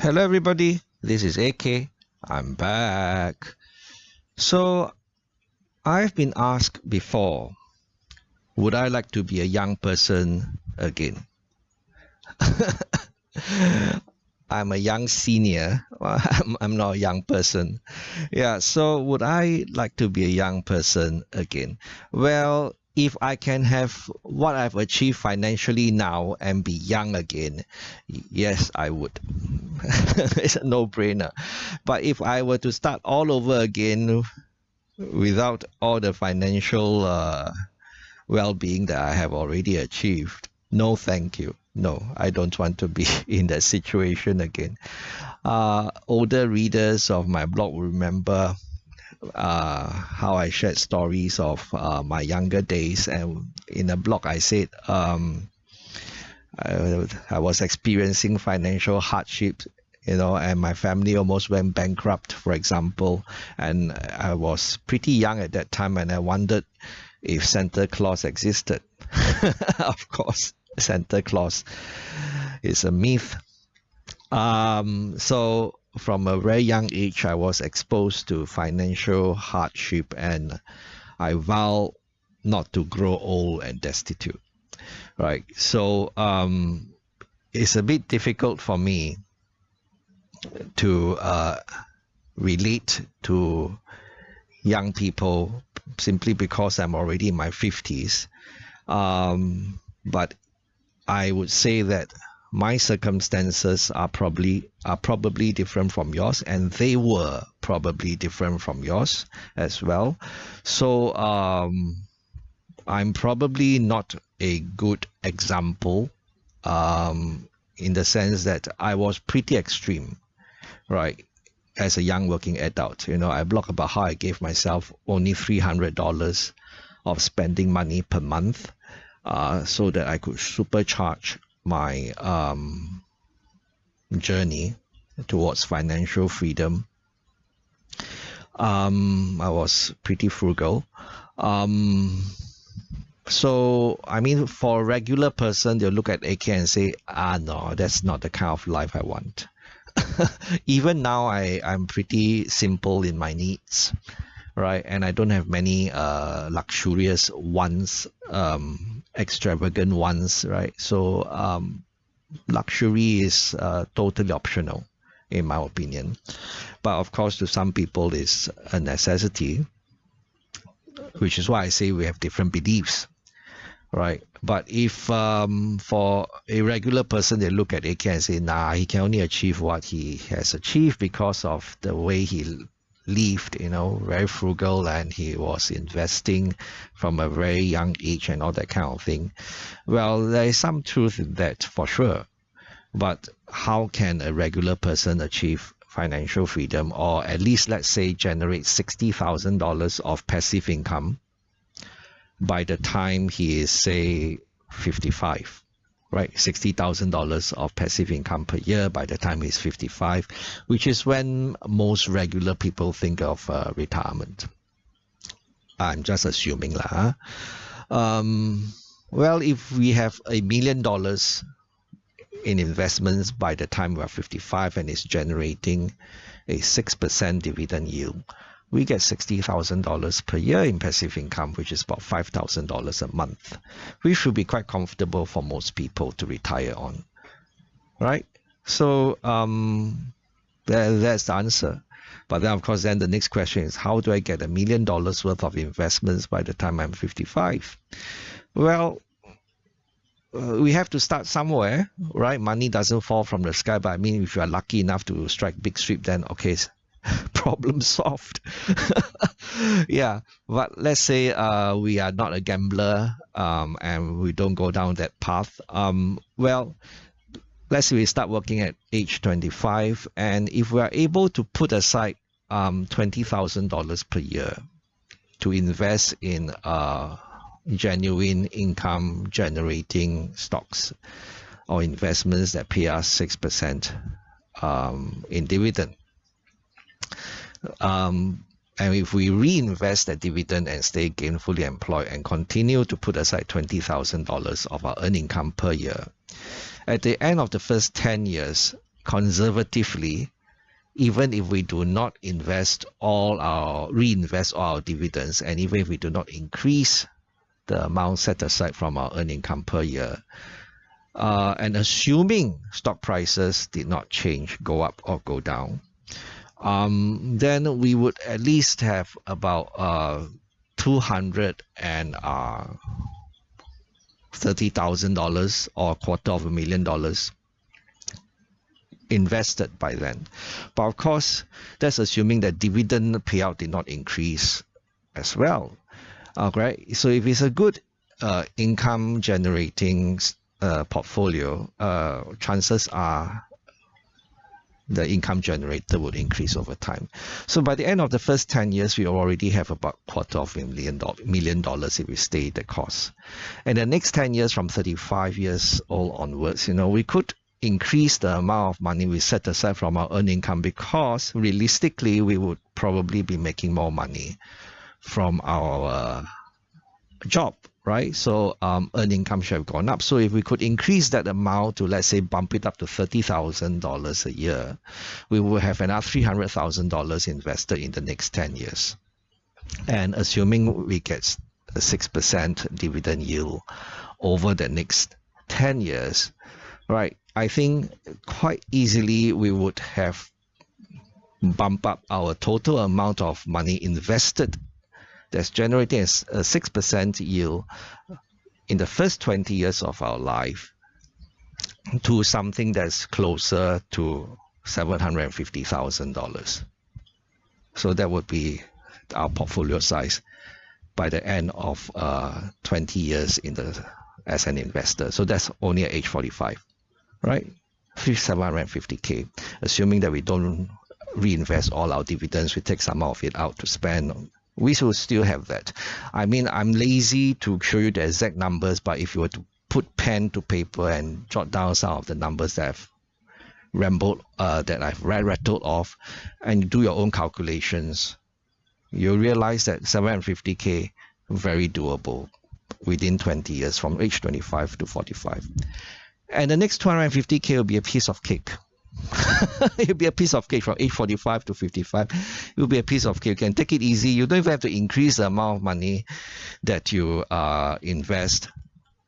Hello everybody, this is AK. I'm back. So I've been asked before, would I like to be a young person again? I'm a young senior. I'm not a young person. Yeah, so would I like to be a young person again? Well, if I can have what I've achieved financially now and be young again, yes, I would. It's a no-brainer. But if I were to start all over again without all the financial well-being that I have already achieved, no, thank you. No, I don't want to be in that situation again. Older readers of my blog will remember how I shared stories of my younger days, and in a blog I said I was experiencing financial hardship, and my family almost went bankrupt, for example. And I was pretty young at that time, and I wondered if Santa Claus existed. Of course, Santa Claus is a myth. So from a very young age, I was exposed to financial hardship, and I vow not to grow old and destitute. Right. So it's a bit difficult for me to relate to young people simply because I'm already in my 50s. But I would say that my circumstances are probably different from yours, and they were probably different from yours as well. So I'm probably not a good example, in the sense that I was pretty extreme, right? As a young working adult, I blog about how I gave myself only $300 of spending money per month, so that I could supercharge my journey towards financial freedom. I was pretty frugal. So, I mean, for a regular person, they'll look at AK and say, no, that's not the kind of life I want. Even now, I'm pretty simple in my needs, right? And I don't have many luxurious wants, extravagant ones, right? So luxury is totally optional, in my opinion. But of course, to some people, it's a necessity, which is why I say we have different beliefs, right? But if for a regular person, they look at AK and say, nah, he can only achieve what he has achieved because of the way he lived, very frugal, and he was investing from a very young age and all that kind of thing. Well, there is some truth in that for sure. But how can a regular person achieve financial freedom, or at least, let's say, generate $60,000 of passive income by the time he is, say, 55, right? $60,000 of passive income per year by the time he's 55, which is when most regular people think of retirement. I'm just assuming lah. Well, if we have $1 million in investments by the time we're 55 and it's generating a 6% dividend yield, we get $60,000 per year in passive income, which is about $5,000 a month, which should be quite comfortable for most people to retire on, right? So that's the answer. But then, of course, then the next question is, how do I get $1 million worth of investments by the time I'm 55? Well, we have to start somewhere, right? Money doesn't fall from the sky, but I mean, if you are lucky enough to strike big sweep, then okay, problem solved. Yeah, but let's say we are not a gambler, and we don't go down that path. Well, let's say we start working at age 25, and if we are able to put aside $20,000 per year to invest in genuine income generating stocks or investments that pay us 6% in dividend, and if we reinvest that dividend and stay gainfully employed and continue to put aside $20,000 of our earned income per year, at the end of the first 10 years, conservatively, even if we do not reinvest all our dividends, and even if we do not increase the amount set aside from our earned income per year, and assuming stock prices did not change, go up or go down, then we would at least have about $230,000 or $250,000 invested by then. But of course, that's assuming that dividend payout did not increase as well. Okay, so if it's a good income generating portfolio, chances are the income generator would increase over time. So by the end of the first 10 years, we already have about $250,000 if we stay the course. And the next 10 years, from 35 years old onwards, we could increase the amount of money we set aside from our earned income, because realistically, we would probably be making more money from our job, right? So earned income should have gone up. So if we could increase that amount to, let's say, bump it up to $30,000 a year, we will have another $300,000 invested in the next 10 years. And assuming we get a 6% dividend yield over the next 10 years, right, I think quite easily we would have bumped up our total amount of money invested that's generating a 6% yield in the first 20 years of our life to something that's closer to $750,000. So that would be our portfolio size by the end of 20 years as an investor. So that's only at age 45, right? $750K, assuming that we don't reinvest all our dividends, we take some of it out to spend. We should still have that. I mean, I'm lazy to show you the exact numbers, but if you were to put pen to paper and jot down some of the numbers that I've rattled off, and do your own calculations, you'll realize that $750K very doable within 20 years, from age 25 to 45. And the next $250K will be a piece of cake. It'll be a piece of cake from age 45 to 55. It will be a piece of cake. You can take it easy. You don't even have to increase the amount of money that you invest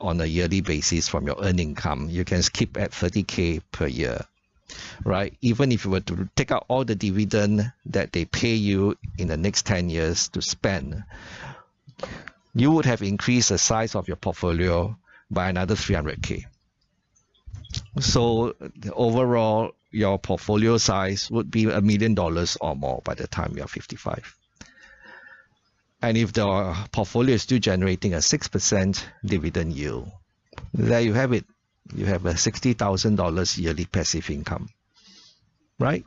on a yearly basis from your earned income. You can keep at $30K per year, right? Even if you were to take out all the dividend that they pay you in the next 10 years to spend, you would have increased the size of your portfolio by another $300K. So overall, your portfolio size would be $1 million or more by the time you're 55. And if the portfolio is still generating a 6% dividend yield, there you have it. You have a $60,000 yearly passive income, right?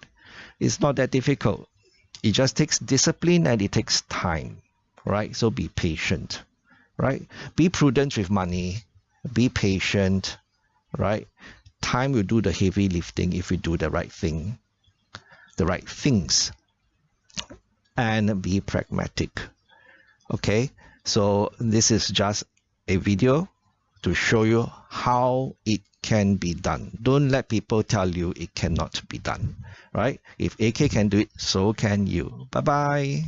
It's not that difficult. It just takes discipline and it takes time, right? So be patient, right? Be prudent with money. Be patient, right? Time will do the heavy lifting if we do the right thing, the right things, and be pragmatic. Okay, so this is just a video to show you how it can be done. Don't let people tell you it cannot be done, right? If AK can do it, so can you. Bye-bye.